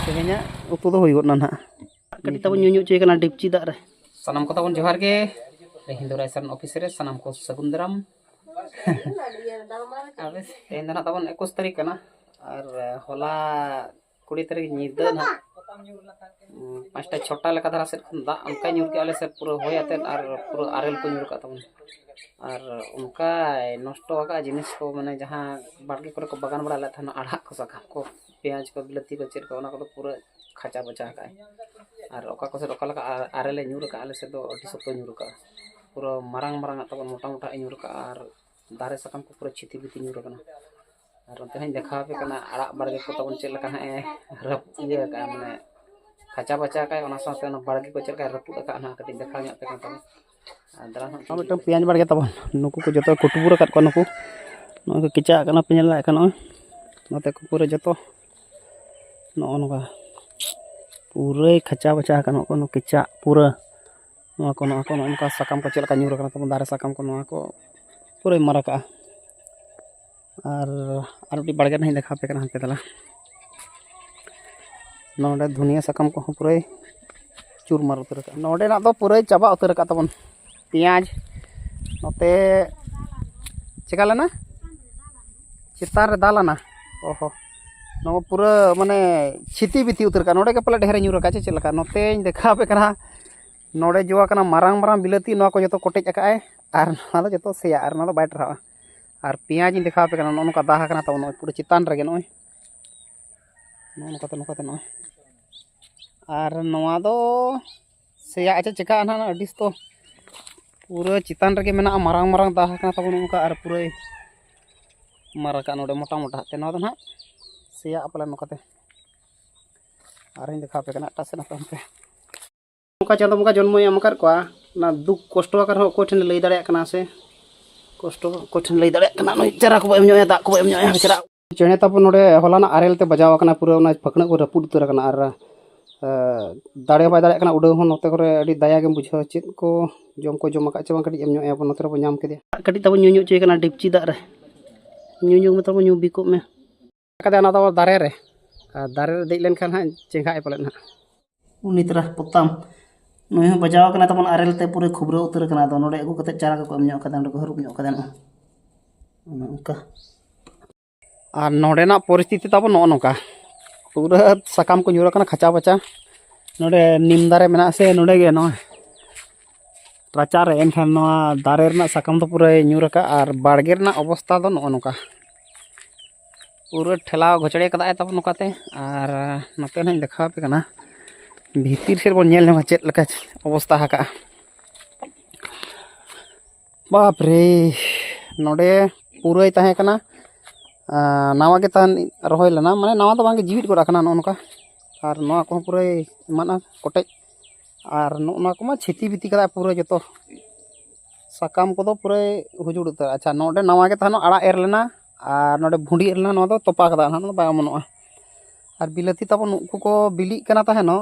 Tehnya utu do hoy gotna na. Kati tabon nyunyu cuy kana dipci dak re. Sanam ko tabon johar ge. Hindu Raisan officer sanam ko sagundaram. Abis endana tabon 21 tarik kana. Ar hola 20 tarik nyida na. 5টা 6টা লেখা ধারা set দা অনকা নিউর কে আলে সে পুরো হই আতেন আর পুরো RL को নিউর কা tabon আর उनका नष्ट होगा जिनिस को माने जहां बाड़गे करे को बागान बड़ा था ना आड़ा को सका को प्याज को बिलती को चेर को ओना को पूरा खाचा बचा का और ओका को से ओका लका आरेले न्यूर का आले से दो अटी सतो न्यूर का पूरा मारांग मारांग तबन मोटा मोटा न्यूर का और दारे सकम को पूरा छिति बिति न्यूर कना और ओते हन देखा पे कना आड़ा बाड़गे को तबन चेल लका है रप ये का माने खाचा बचा का ओना साथे ओना बाड़गे को चेल का रपुड का ना कटी देखा nya पे का मिट्टन पियाज बाड़गे तबन नुकु को जतो कुटुबुर काट को नुकु नो किचा कना पियाज ला कना नते को पूरा जतो नो नका पूरे खचा बचा कना को नो किचा पूरा नो को उनका सकम को चलका न्यूर कना तबन दारे सकम को नो को पूरे मारा का और डी बाड़गे नहीं देखा पे कना हते तला नोडे धुनिया सकम को पूरे चूर मार उतर का नोडे ना तो पूरे चाबा उतर का तबन पियाज नोते चिका लेना चितान रे दालाना ओहो नो पूरा माने छिति बिति उतर का नोडे के पले ढेर न्यूर का चे लका नोते देखा पे कना नोडे जोआ कना मारांग मारांग बिलती नो को जतो कोटेज अकाय आर ना तो जतो सेया आर ना तो बाय टरा आर पियाज देखा पे कना नो का दाहा कना तो नो पूरा चितान रे नो नो आर नोआ दो सेया अच्छा चिका ना अडिस तो पूरा चितान रे मेना मारांग मारांग दाहा कना तबन उनका आर पूरा मारा का नोडे मोटा मोटा ते नो ना सेया अपला नोकाते आर इन देखा पे कना टासे ना पे उनका चांदो मुका जन्म एम कर को ना दुख कष्ट कर हो को ठन लई दाड़े कना से कष्ट को ठन लई दाड़े कना नो चरा को एम दा को एम चरा चेने तब नोडे हलाना आरेल ते बजाव कना पूरा ना फकना को रपुड उतर कना आर दाड़े बाय दाड़े कना उडे हो नोते करे अडी दया के बुझो चेत को जम का चबा कटी एम ए नोते रो नाम के कटी तब न्यू चुई कना डिपची दा रे न्यू में तब न्यू बिको में कदे ना तो दारे रे दे लेन खान हा चेंगा ए पले ना उनी तरह पताम नुई हो बजाव कना तबन आरेल ते पूरे खुबरो उतर कना तो नोडे अगु कते चारा को एम न्यो कदे नोडे हरू न्यो कदे ना उनका आ नोडे ना परिस्थिति तब नो नोका पूरा सकाम को न्यूर कना खचा बचा नोडे निम दारे मेना से नोडे गे नो राचा रे एनखान नो दारे रना सकाम तो पूरा न्यूर का और बाड़गे रना अवस्था दो नो नोका पूरा ठेला घोचड़े कदा तब नोकाते और नते ना देखा पे कना भीतर से बन नेल नमा चेत लका अवस्था हका बाप रे नोडे पूरा तहे कना नावा के तहन रहोय लेना माने नावा तो बांगे जीवित गोड़ा कना नोनका और नोआ को पूरा माना कोटेज और नोना को मा छिति बिति कदा पूरा जतो सकाम को तो पूरा हुजुड़ उतर अच्छा नोडे नावा के तहन आड़ा एर लेना और नोडे भुंडी एर लेना नो तो तोपा कदा ना बाय मनोआ और बिलती तब नुकु को बिली कना तहनो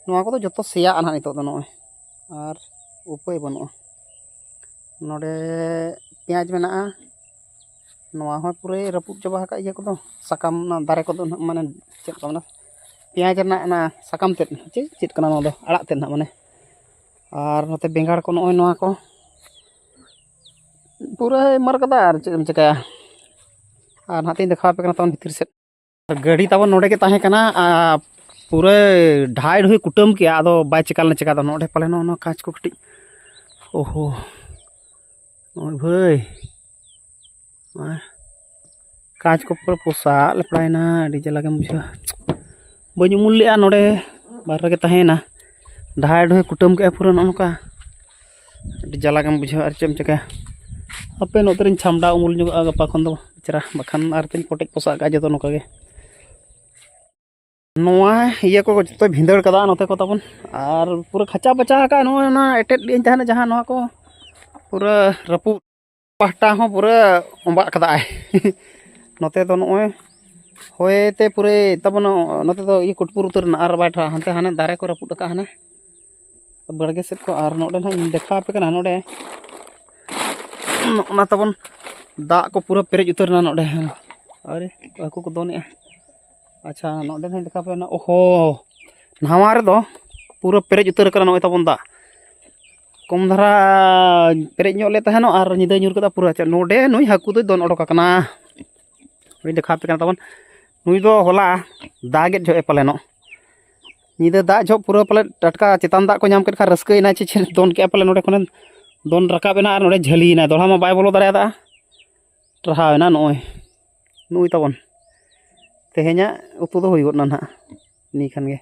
नोआ को तो जतो सेया आना नितो दो नोय और उपाय बनुआ नोडे पियाज मेना नोआ हो पूरे रपुट चबा का इया को सकाम ना दारे को माने चेत को ना पियाज ना सकाम तेत चेत कना नो दो आड़ा तेत ना माने और नते बेंगाड़ को नोय नोआ को पूरा मर कदा और चेम चकाया और हाते देखा पे कना तन भीतर से गाड़ी तब नोडे के ताहे कना पूरे ढाई ढुई कुटुम के आदो बाय चिकाल चिका दो नोडे पले नो काच को कटी ओहो नोय भाई काच को पूरा पोसा लेपड़ायना अडी जला के मुझे बनी मूल लिया नोडे बाहर के तहेना ढाई ढुई कुटुम के पूरा नोका अडी जला के मुझे और चेम चका अपे नोतरिन छामडा उमुल नु गपा खन दो बेचारा बखान आरतिन कोटेज पोसा का जतो नोका गे नोआ ये को तो भिंदड़ कदा नोते को तबन और पूरा खचा बचा का नो ना एटेट दिन तहना जहां नोआ को पूरा रपु पाटा हो पूरा ओंबा कदा नोते तो नोए होयते पूरे तबन नोते तो ये कुटपुर उतर ना आर बाठा हनते हाने दारे को रपुट का हाने बड़गे सेट को और नोडे ना देखा पे कना नोडे ना तबन दा को पूरा पेरेज उतर ना नोडे अरे आकु को दोने अच्छा नोडे नहीं देखा पे ना ओहो नहावा रे दो पूरा पेरेज उतर करना नोय तबन दा कम धरा पेरेज ᱧᱚᱜ ᱞᱮ ᱛᱟᱦᱮᱱᱚ ᱟᱨ ᱧᱤᱫᱟᱹ ᱧᱩᱨ ᱠᱮᱫᱟ ᱯᱩᱨᱟᱹ ᱱᱚᱰᱮ ᱱᱩᱭ ᱦᱟᱹᱠᱩ ᱫᱚᱭ ᱫᱚᱱ ᱚᱰᱚᱠ ᱟᱠᱟᱱᱟ ᱱᱩᱭ ᱫᱮᱠᱷᱟ ᱯᱮ ᱠᱟᱱᱟ ᱛᱟᱵᱚᱱ ᱱᱩᱭ ᱫᱚ ᱦᱚᱞᱟ ᱫᱟᱜᱮᱫ ᱡᱚᱦᱚᱜ ᱯᱟᱞᱮᱱᱚ ᱧᱤᱫᱟᱹ ᱫᱟᱜ ᱡᱚᱦᱚᱜ ᱯᱩᱨᱟᱹ ᱯᱟᱞᱮ ᱴᱟᱴᱠᱟ ᱪᱮᱛᱟᱱ ᱫᱟᱜ ᱠᱚ ᱧᱟᱢ ᱠᱮᱫ ᱠᱷᱟᱱ ᱨᱟᱹᱥᱠᱟᱹᱭᱮᱱᱟ ᱪᱮ ᱫᱚᱱ ᱠᱮᱜᱼᱟ ᱯᱟᱞᱮ ᱱᱚᱰᱮ ᱠᱷᱚᱱᱮ ᱫᱚᱱ ᱨᱟᱠᱟᱵ ᱮᱱᱟ ᱟᱨ ᱱᱚᱰᱮ ᱡᱷᱟᱹᱞᱤᱭᱮᱱᱟ ᱫᱚᱲᱦᱟ ᱢᱟ ᱵᱟᱭ ᱵᱚᱞᱚ ᱫᱟᱲᱮᱭᱟᱫᱟ ᱴᱨᱟᱦᱟᱣᱮᱱᱟ ᱱᱚᱜᱼᱚᱭ ᱱᱩᱭ ᱛᱟᱵᱚᱱ ᱛᱮᱦᱮᱧᱟᱜ ᱩᱛᱩ ᱫᱚ ᱦᱩᱭ ᱜᱚᱫ ᱱᱟ ᱱᱟᱦᱟᱜ ᱱᱤ ᱠᱷᱟᱱ ᱜᱮ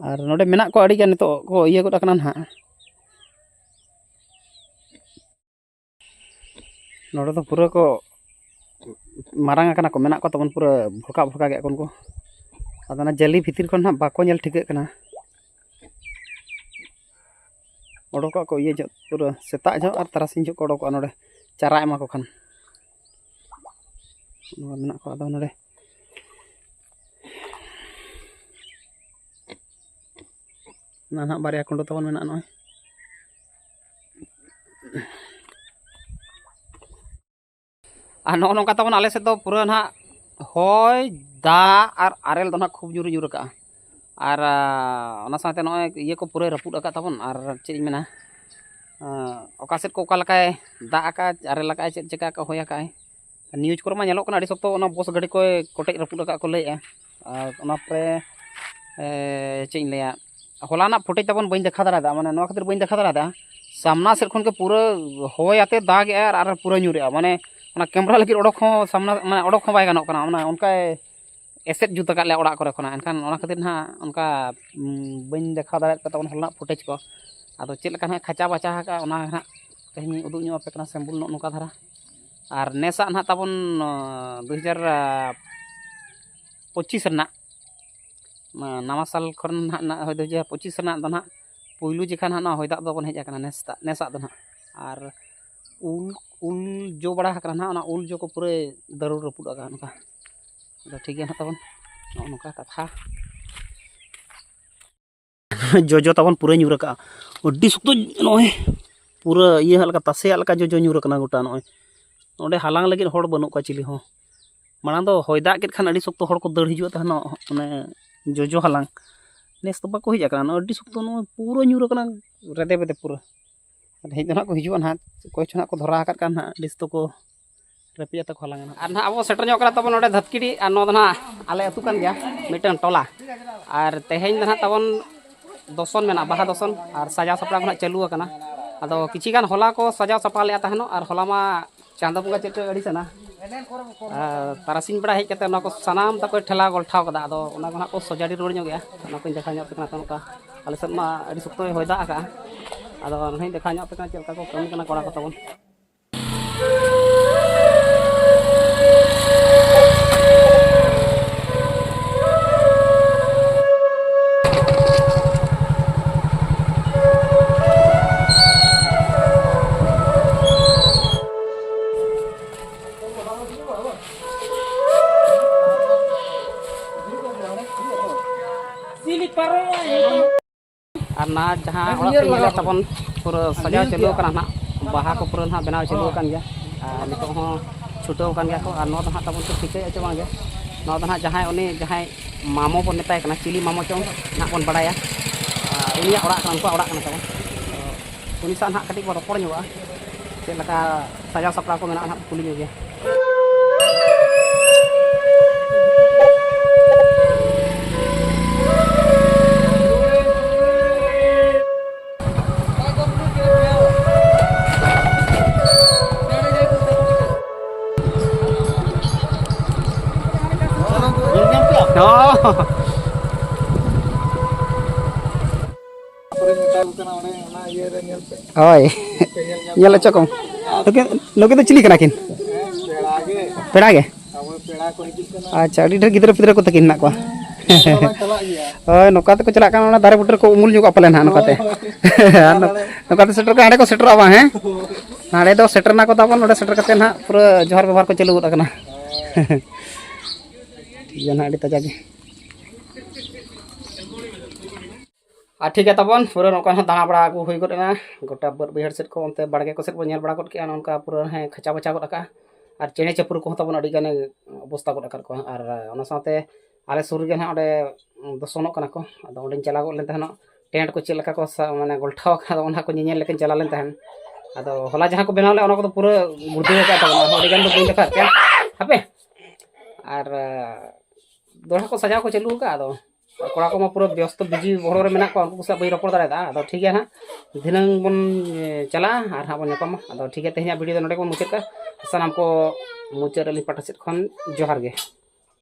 ᱟᱨ ᱱᱚᱰᱮ ᱢᱮᱱᱟᱜ ᱠᱚ ᱟᱹᱰᱤ ᱜᱟᱱ ᱱᱤᱛᱚᱜ ᱠᱚ ᱤᱭᱟᱹ ᱜᱚᱫ ᱟᱠᱟᱱᱟ ᱱᱟᱦᱟᱜ नोड़े तो पूरा को मारांग आकना को मेना को तबन पूरा भड़का भड़का गया को अदना जली भितर खन ना बाको नेल ठिके कना ओडोक को ये जो पूरा सेता जो और तरासिन जो ओडोक नोड़े चारा एमा को खान मेना को अदो नोड़े ना बारिया कुंडो तबन मेना नोय और नौ नौका तबन आले से तो पूरा ना होय दा और आरेल तो ना खूब जुर जुर का और ओना साथे नय ये को पूरा रपुड का तबन और चेज मेना ओका सेट को ओका लकाय दा का आरेल लकाय चेज चेका का होया का न्यूज को मा नेलो कना अडी सप्तो ओना बस गाड़ी को कोटेज रपुड का को लैया ओना पे चेज लैया हलाना फुटेज तबन बइन देखा दाड़ा माने नवा खातिर बइन देखा दाड़ा सामना सेट खन के पूरा होय आते दाग और पूरा न्यूरे माने कैमरा लगे ओडोक सामना मैं ओडोक बाय गानोक कना उनका एसेट जुत का ओड़ा करे खना एनखान ओना खातिर ना उनका बइन देखा दाड़ा तबन हलना फुटेज को आदो चेद लका ना खाचा बाचा का ओना ना तेहनी उदुग ᱧᱚᱜ ᱟᱯᱮ ᱠᱟᱱᱟ सैम्पल ᱱᱚᱝᱠᱟ ᱫᱷᱟᱨᱟ और नेसा ना तबन 2025 रना नवा साल खन ना होय 2025 रना दना पुइलु जेखा ना होय दाग दबन हेज आकना नेसा दना और उल जो बड़ा हकरा ना ओना उल जो को पूरे दरुर रपुड आका नका ठीक है ना तबन नका कथा जो जो तबन पूरा ᱧᱩᱨ का अड्डी सुक्तो नय पूरा ये हलका तसे हलका जो जो ᱧᱩᱨ कना गोटा नय ओंडे हालांग लगे हड़ बनू का चिली हो माना दो होय दाग केत खान अड्डी सुक्तो हड़ को दड़ हिजुआ तहन माने जो जो हालांग नेस तो बाको हिज आकना अड्डी सुक्तो नय पूरा ᱧᱩᱨ कना रेदे बेदे पूरा हेज ना को हिजुआ ना कोई छना को धरा हकत कान ना डिस तो को रपिया तक हालांग ना आर ना अब सेटर ᱧᱚᱜ करा तबन ओंडे धतकिडी आर नो दना आले अतु कान गया मिटन टोला आर तेहेन दना तबन दसन मेना बाहा दसन और सजा सपड़ा को चालू आकना आदो किछि गान होला को सजा सपा ले तहनो और होला मा चांदा बुंगा चेट अड़ी सना तारासिन बड़ा हेज कते ना को सनाम तक ठेला गोलठाव कदा आदो ओना को ना को सजाडी रोड ᱧᱚᱜ गया ना को देखा ᱧᱚᱜ पेकना तनका आले सद मा अड़ी सुक्तो होय दा आका आदो नहीं देखा ᱧᱚᱜ पेकना चेलका को कमी कना कोड़ा को तबन और ना जहाँ ओड़ा तबन पूरा सजाव चलू करना ना बाहा को पूरा ना बनाव चलू कर गया नितो हो छुटाव कर गया को और नो दहा तबन तो ठिकै अचे बांगे नो दहा जहाँ उनी जहाँ मामो बन मेताय कना चिली मामो चों ना बन बड़ाया उनिया ओड़ा कना उनका ओड़ा कना तबन उनी सा ना कटिक रोपड़ ᱧᱚᱜᱼᱟ चेद लका सजाव सपड़ा को मेना ना कुली ᱧᱚᱜ गया Oi, nyala cokom. Loke to cili kena kin. Peda ge. Acha, adi der gidra pidra ko takin nak ko. Oi, noka te ko chalak kan ona dare buter ko umul juga palen ha noka te. Noka te setter ka hade ko setter aba he. Hade do setter na ko tabon ode setter katen ha pura johar ବ୍ୟବହାର ko chalu gota kana. ठीक है ना adi taja ge. और ठीक है तबन पूरा नौका दाना बड़ा को हुई गना गोटा बर बैहर सेट को अंते बाड़गे को सेट को नेल बड़ा गद के नौका पूरा है खचा बचा गद का और चेने चपुर को तबन अड़ी गाने अवस्था गद कर को और ओना साथे आले सुर गे ना ओडे दसनों कना को अदो ओडे चला गो लेन तहनो टेंट को चेलका को माने गोल्ठाव का ओना को ñeñel लेकिन चला लेन तहन अदो होला जहां को बनावले ओना को पूरा गुर्दे का तबना ओडे गन दो बिन देखा के हपे और दोड़ा को सजाव को चालू का अदो कोड़ा को मा पूरा व्यस्त बिजी बहरो रे मेना को उनको सा बई रपड़ दाड़ा अदो ठीक है ना दिनंग बन चला और हा बन नेपाम अदो ठीक है तेहना वीडियो नोडे को मुचाद का सनाम को मुचाद अली पाटा सेट खन जोहार गे।